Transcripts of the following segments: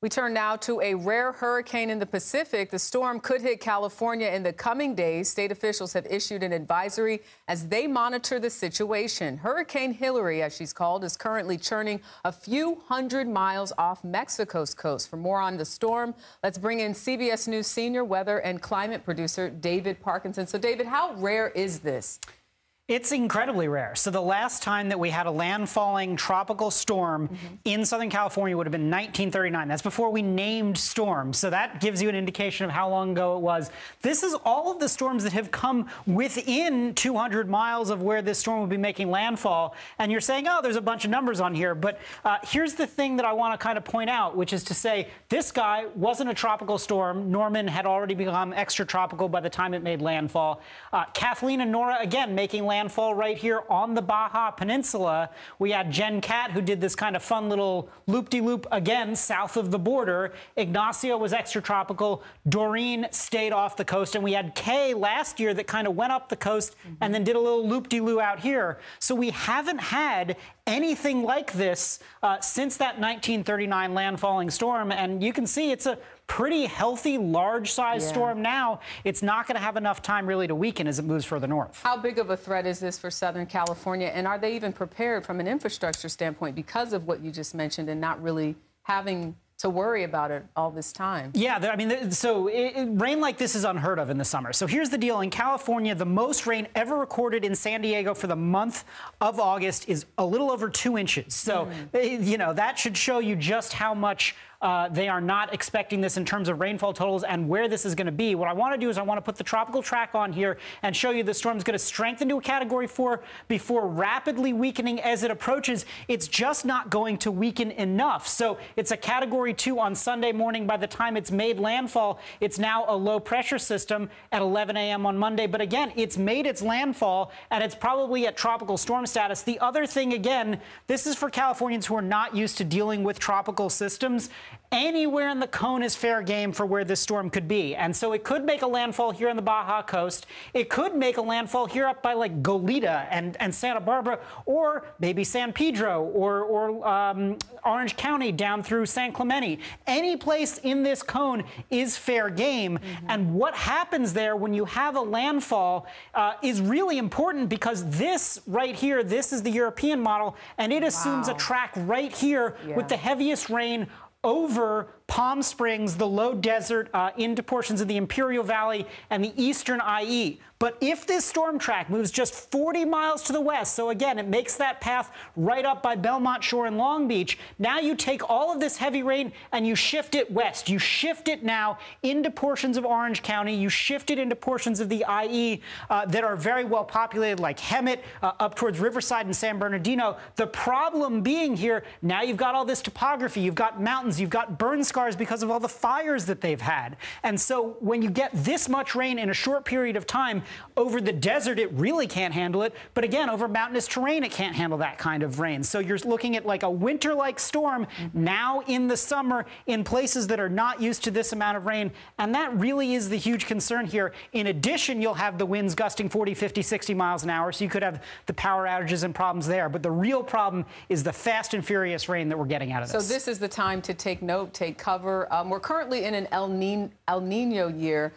We turn now to a rare hurricane in the Pacific. The storm could hit California in the coming days. State officials have issued an advisory as they monitor the situation. Hurricane Hilary, as she's called, is currently churning a few hundred miles off Mexico's coast. For more on the storm, let's bring in CBS News senior weather and climate producer David Parkinson. So, David, how rare is this? It's incredibly rare. So the last time that we had a landfalling tropical storm in Southern California would have been 1939. That's before we named storms. So that gives you an indication of how long ago it was. This is all of the storms that have come within 200 miles of where this storm would be making landfall. And you're saying, oh, there's a bunch of numbers on here. But here's the thing that I want to kind of point out, which is to say this guy wasn't a tropical storm. Norman had already become extratropical by the time it made landfall. Kathleen and Nora, again, making landfall right here on the Baja Peninsula. We had Jen Cat, who did this kind of fun little loop-de-loop again south of the border. Ignacio was extratropical. Doreen stayed off the coast. And we had Kay last year that kind of went up the coast and then did a little loop-de-loo out here. So we haven't had anything like this since that 1939 landfalling storm. And you can see it's a pretty healthy, large-sized storm now. It's not going to have enough time really to weaken as it moves further north. How big of a threat is this for Southern California? And are they even prepared from an infrastructure standpoint because of what you just mentioned and not really having to worry about it all this time? Yeah, I mean, rain like this is unheard of in the summer. So here's the deal. In California, the most rain ever recorded in San Diego for the month of August is a little over 2 inches. So, you know, that should show you just how much they are not expecting this in terms of rainfall totals and where this is going to be. What I want to do is I want to put the tropical track on here and show you the storm's going to strengthen to a Category 4 before rapidly weakening as it approaches. It's just not going to weaken enough. So it's a Category 2 on Sunday morning. By the time it's made landfall, it's now a low pressure system at 11 a.m. on Monday. But again, it's made its landfall and it's probably at tropical storm status. The other thing, again, this is for Californians who are not used to dealing with tropical systems. Anywhere in the cone is fair game for where this storm could be. And so it could make a landfall here on the Baja coast. It could make a landfall here up by like Goleta and Santa Barbara, or maybe San Pedro or Orange County down through San Clemente. Any place in this cone is fair game. And what happens there when you have a landfall is really important, because this right here, this is the European model, and it assumes a track right here with the heaviest rain over Palm Springs, the low desert, into portions of the Imperial Valley and the eastern IE. But if this storm track moves just 40 miles to the west, so again, it makes that path right up by Belmont Shore and Long Beach, now you take all of this heavy rain and you shift it west. You shift it now into portions of Orange County. You shift it into portions of the IE that are very well populated, like Hemet, up towards Riverside and San Bernardino. The problem being here, now you've got all this topography. You've got mountains. You've got burn scars because of all the fires that they've had. And so when you get this much rain in a short period of time, over the desert, it really can't handle it. But again, over mountainous terrain, it can't handle that kind of rain. So you're looking at like a winter-like storm now in the summer in places that are not used to this amount of rain. And that really is the huge concern here. In addition, you'll have the winds gusting 40, 50, 60 miles an hour. So you could have the power outages and problems there. But the real problem is the fast and furious rain that we're getting out of this. So this is the time to take note, take cover. We're currently in an El Nino year.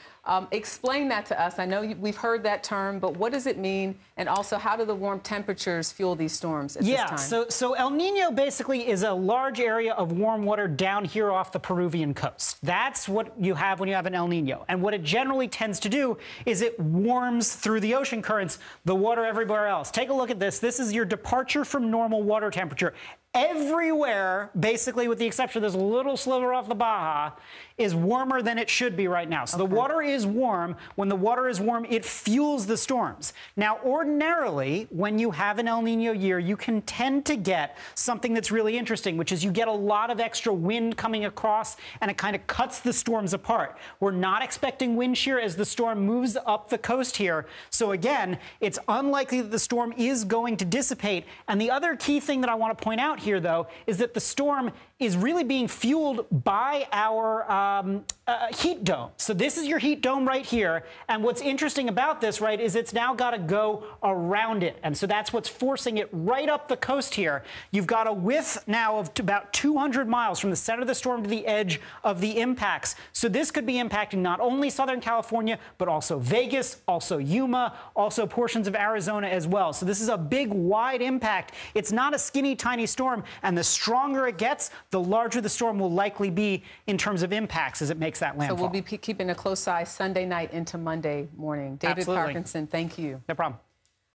Explain that to us. I know we've heard that term, but what does it mean? And also, how do the warm temperatures fuel these storms at this time? So El Nino basically is a large area of warm water down here off the Peruvian coast. That's what you have when you have an El Nino. And what it generally tends to do is it warms through the ocean currents the water everywhere else. Take a look at this. This is your departure from normal water temperature. Everywhere, basically with the exception of this little sliver off the Baja, is warmer than it should be right now. So the water is warm. When the water is warm, it fuels the storms. Now, ordinarily, when you have an El Nino year, you can tend to get something that's really interesting, which is you get a lot of extra wind coming across, and it kind of cuts the storms apart. We're not expecting wind shear as the storm moves up the coast here. So again, it's unlikely that the storm is going to dissipate. And the other key thing that I want to point out here, though, is that the storm is really being fueled by our heat dome. So this is your heat dome right here. And what's interesting about this, right, is it's now got to go around it. And so that's what's forcing it right up the coast here. You've got a width now of about 200 miles from the center of the storm to the edge of the impacts. So this could be impacting not only Southern California, but also Vegas, also Yuma, also portions of Arizona as well. So this is a big, wide impact. It's not a skinny, tiny storm. And the stronger it gets, the larger the storm will likely be in terms of impacts as it makes that landfall. So we'll be keeping a close eye Sunday night into Monday morning. David Absolutely. Parkinson, thank you. No problem.